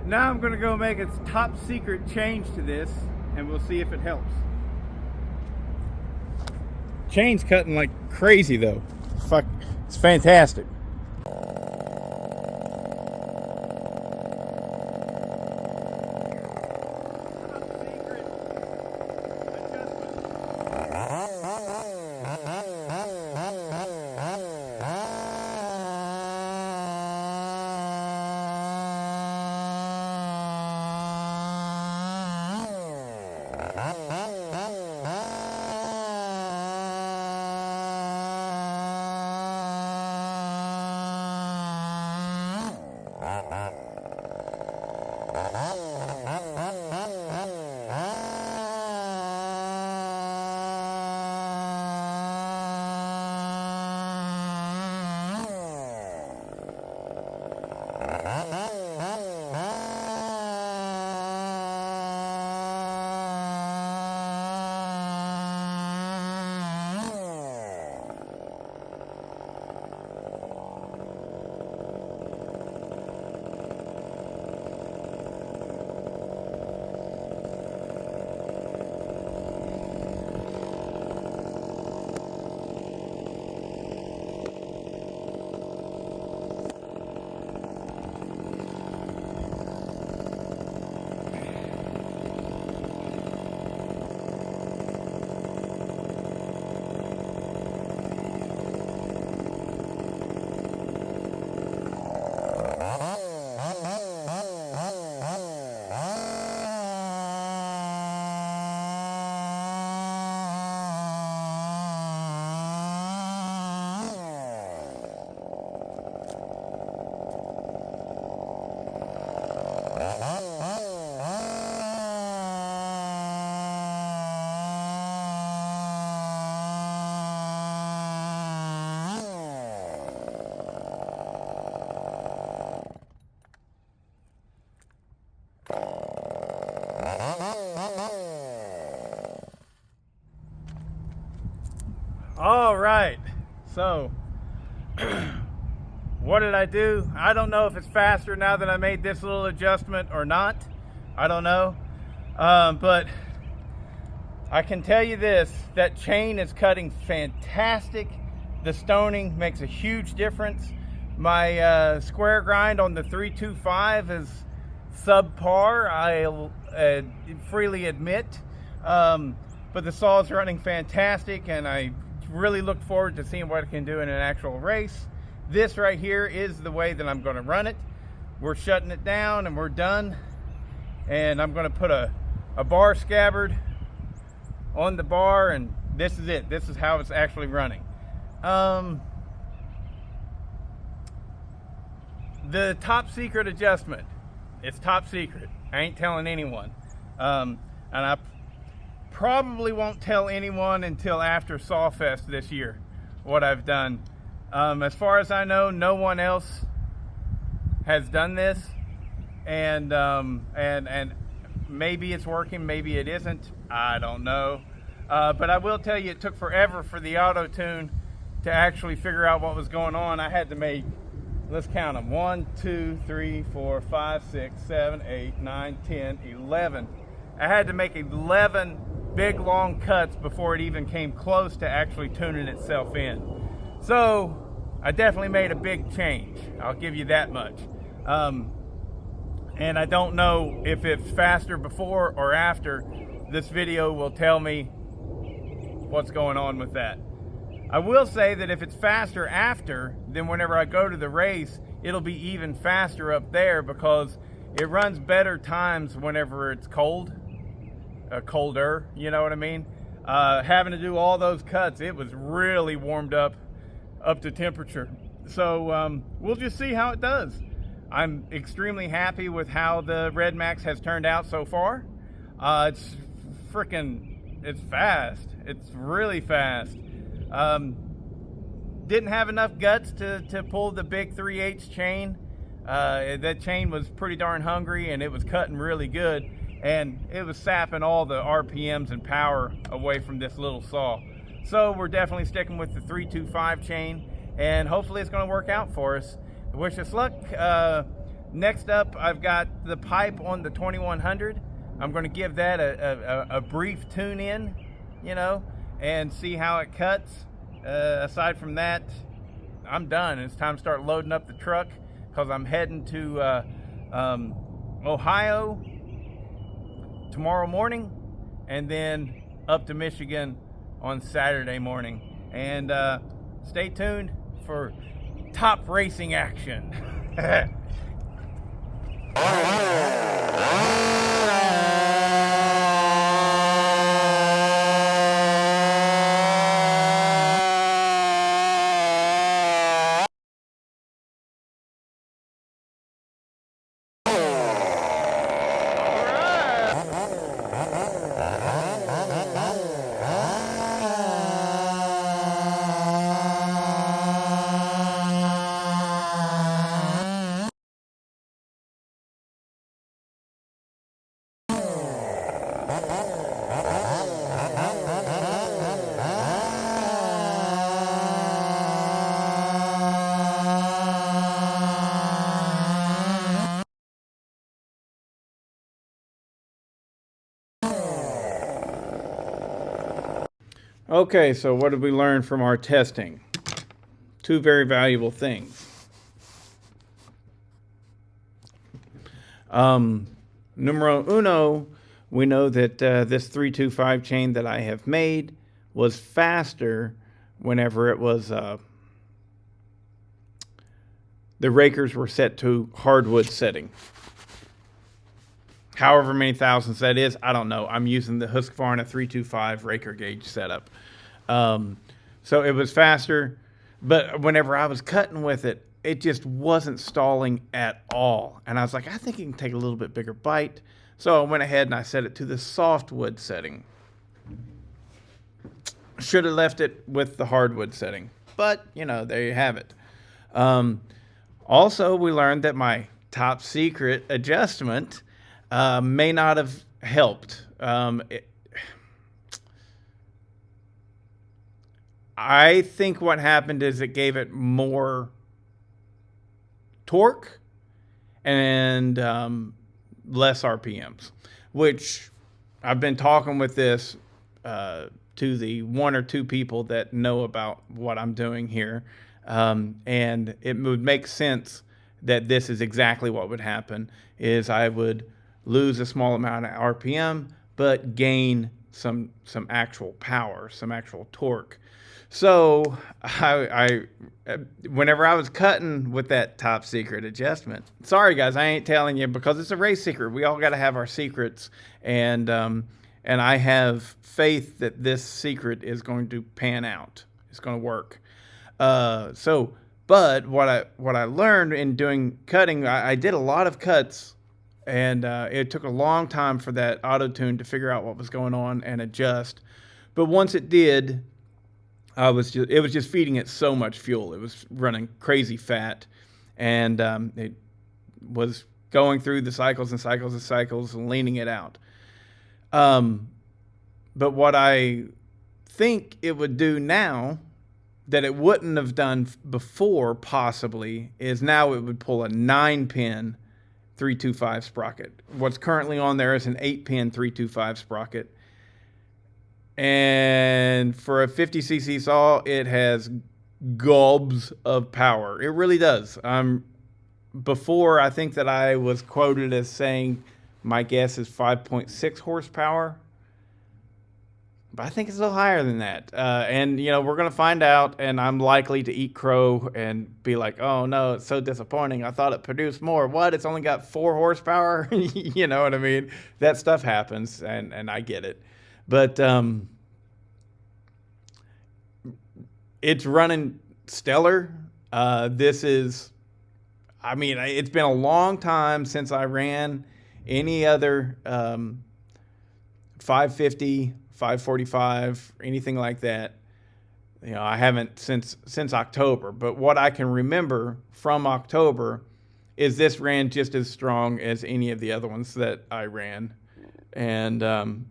Now I'm going to go make a top secret change to this, and we'll see if it helps. Chain's cutting like crazy though. Fuck, it's fantastic. All right, so what did I do? I don't know if it's faster now that I made this little adjustment or not. I don't know, but I can tell you this, that chain is cutting fantastic. The stoning makes a huge difference. My square grind on the 325 is subpar, I'll freely admit, but the saw is running fantastic, and I really look forward to seeing what it can do in an actual race. This right here is the way that I'm going to run it. We're shutting it down and we're done, and I'm going to put a bar scabbard on the bar, and this is it. This is how it's actually running. The top secret adjustment, it's top secret. I ain't telling anyone, and I probably won't tell anyone until after Sawfest this year what I've done. As far as I know, no one else has done this, and maybe it's working, maybe it isn't. I don't know. But I will tell you, it took forever for the auto tune to actually figure out what was going on. I had to make, let's count them, 1, 2, 3, 4, 5, 6, 7, 8, 9, 10, 11. I had to make 11 big long cuts before it even came close to actually tuning itself in. So I definitely made a big change, I'll give you that much. And I don't know if it's faster before or after. This video will tell me what's going on with that. I will say that if it's faster after, then whenever I go to the race, it'll be even faster up there because it runs better times whenever it's cold, colder, you know what I mean? Having to do all those cuts, it was really warmed up to temperature. So we'll just see how it does. I'm extremely happy with how the Redmax has turned out so far. It's fast. It's really fast. Didn't have enough guts to pull the big 3/8 chain. That chain was pretty darn hungry and it was cutting really good, and it was sapping all the RPMs and power away from this little saw. So we're definitely sticking with the 325 chain, and hopefully it's going to work out for us. I wish us luck. Next up, I've got the pipe on the 2100. I'm going to give that a brief tune in, you know, and see how it cuts. Aside from that, I'm done. It's time to start loading up the truck because I'm heading to Ohio tomorrow morning and then up to Michigan on Saturday morning. And stay tuned for top racing action. Okay, so what did we learn from our testing? Two very valuable things. Numero uno, we know that this 325 chain that I have made was faster whenever it was, the rakers were set to hardwood setting. However many thousands that is, I don't know. I'm using the Husqvarna 325 raker gauge setup. So it was faster, but whenever I was cutting with it, it just wasn't stalling at all. And I was like, I think it can take a little bit bigger bite. So I went ahead and I set it to the softwood setting. Should have left it with the hardwood setting, but you know, there you have it. Also, we learned that my top secret adjustment may not have helped. I think what happened is it gave it more torque and less RPMs, which I've been talking with this to the one or two people that know about what I'm doing here, and it would make sense that this is exactly what would happen, is I would lose a small amount of RPM, but gain some actual power, some actual torque. So whenever I was cutting with that top secret adjustment, sorry guys, I ain't telling you because it's a race secret. We all got to have our secrets, and I have faith that this secret is going to pan out. It's going to work. But what I learned in doing cutting, I did a lot of cuts. And it took a long time for that auto-tune to figure out what was going on and adjust. But once it did, it was just feeding it so much fuel. It was running crazy fat. And it was going through the cycles and cycles and cycles and leaning it out. But what I think it would do now that it wouldn't have done before, possibly, is now it would pull a 9-pin 325 sprocket. What's currently on there is an 8-pin 325 sprocket. And for a 50cc saw, it has gobs of power. It really does. Before, I think that I was quoted as saying my guess is 5.6 horsepower. But I think it's a little higher than that. And, you know, we're going to find out, and I'm likely to eat crow and be like, oh, no, it's so disappointing. I thought it produced more. What? It's only got 4 horsepower? You know what I mean? That stuff happens, and I get it. But it's running stellar. This is, I mean, it's been a long time since I ran any other 550, 545, anything like that. You know, I haven't since October. But what I can remember from October is this ran just as strong as any of the other ones that I ran. And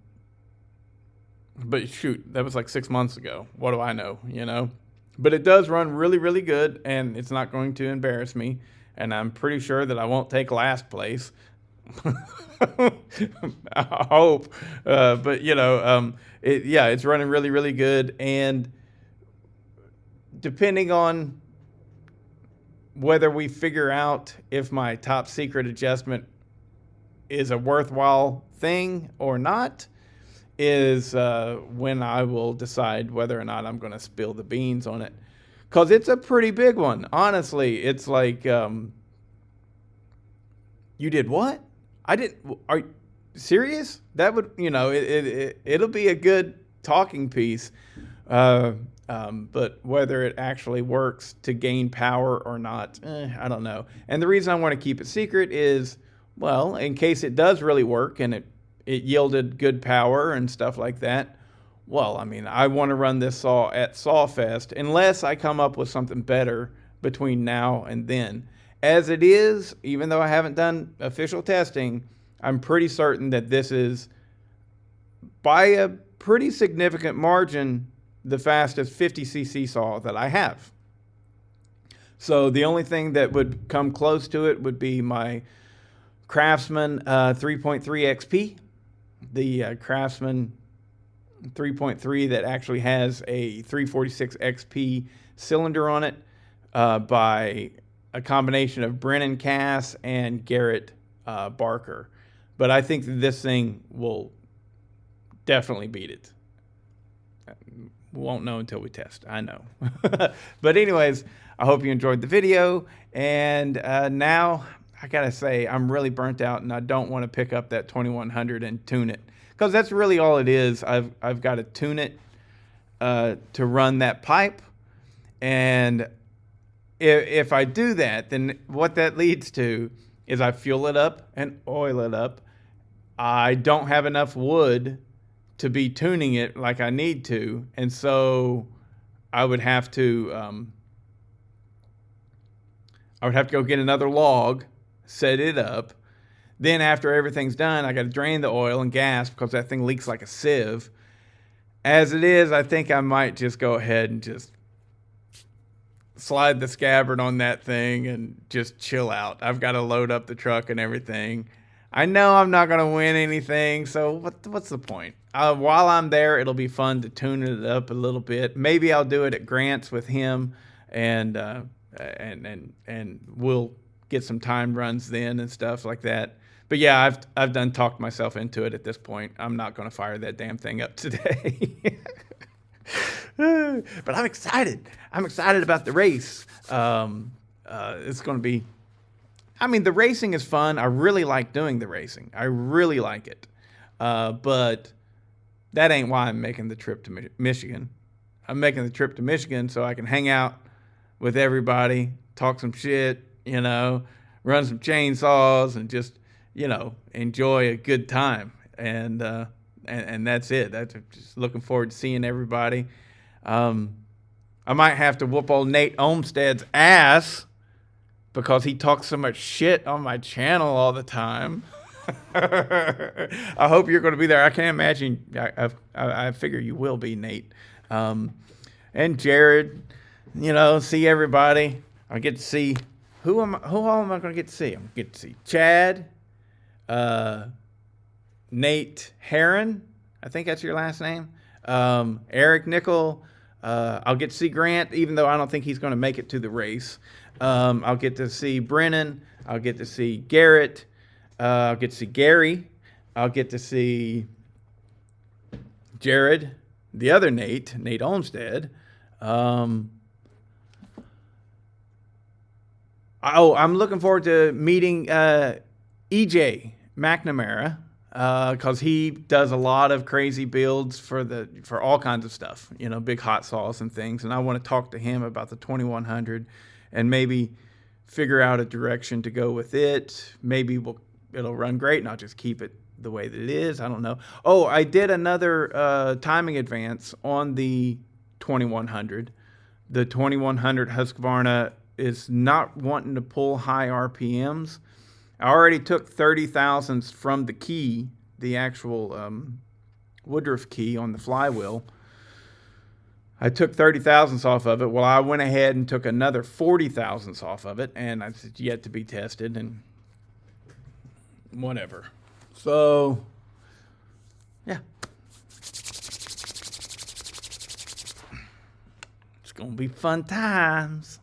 but shoot, that was like 6 months ago. What do I know, you know? But it does run really, really good, and it's not going to embarrass me. And I'm pretty sure that I won't take last place. I hope. But, you know, it's running really, really good. And depending on whether we figure out if my top secret adjustment is a worthwhile thing or not, is when I will decide whether or not I'm going to spill the beans on it. Because it's a pretty big one. Honestly, it's like, you did what? I didn't. Are you serious? That would, you know, it'll be a good talking piece. But whether it actually works to gain power or not, I don't know. And the reason I want to keep it secret is, well, in case it does really work and it yielded good power and stuff like that. Well, I mean, I want to run this saw at Sawfest unless I come up with something better between now and then. As it is, even though I haven't done official testing, I'm pretty certain that this is, by a pretty significant margin, the fastest 50cc saw that I have. So the only thing that would come close to it would be my Craftsman 3.3 XP. The Craftsman 3.3 that actually has a 346 XP cylinder on it by a combination of Brennan Cass and Garrett Barker. But I think that this thing will definitely beat it. We won't know until we test, I know. But anyways, I hope you enjoyed the video. And now, I gotta say, I'm really burnt out and I don't want to pick up that 2100 and tune it. Because that's really all it is. I've got to tune it to run that pipe. And if I do that, then what that leads to is I fuel it up and oil it up. I don't have enough wood to be tuning it like I need to. And so I would have to go get another log, set it up. Then after everything's done, I got to drain the oil and gas because that thing leaks like a sieve. As it is, I think I might just go ahead and just slide the scabbard on that thing and just chill out. I've got to load up the truck and everything. I know I'm not going to win anything, so what's the point? While I'm there, it'll be fun to tune it up a little bit. Maybe I'll do it at Grant's with him, and we'll get some time runs then and stuff like that. But yeah, I've done talked myself into it at this point. I'm not going to fire that damn thing up today. But I'm excited. I'm excited about the race. It's going to be, I mean, the racing is fun. I really like doing the racing. I really like it. But that ain't why I'm making the trip to Michigan. I'm making the trip to Michigan so I can hang out with everybody, talk some shit, you know, run some chainsaws and just, you know, enjoy a good time. And that's it. That's just looking forward to seeing everybody. I might have to whoop old Nate Olmstead's ass because he talks so much shit on my channel all the time. I hope you're going to be there. I can't imagine. I figure you will be, Nate. And Jared, you know, see everybody. I get to see who all am I going to get to see? I'm going to get to see Chad, Nate Heron. I think that's your last name. Eric Nickel. I'll get to see Grant, even though I don't think he's going to make it to the race. I'll get to see Brennan. I'll get to see Garrett. I'll get to see Gary. I'll get to see Jared, the other Nate Olmstead. I'm looking forward to meeting EJ McNamara because he does a lot of crazy builds for all kinds of stuff, you know, big hot sauce and things. And I want to talk to him about the 2100 and maybe figure out a direction to go with it. Maybe it'll run great and I'll just keep it the way that it is. I don't know. Oh, I did another timing advance on the 2100. The 2100 Husqvarna is not wanting to pull high RPMs. I already took 30 thousandths from the key, the actual Woodruff key on the flywheel. I took 30 thousandths off of it. Well, I went ahead and took another 40 thousandths off of it, and it's yet to be tested and whatever. So, yeah. It's going to be fun times.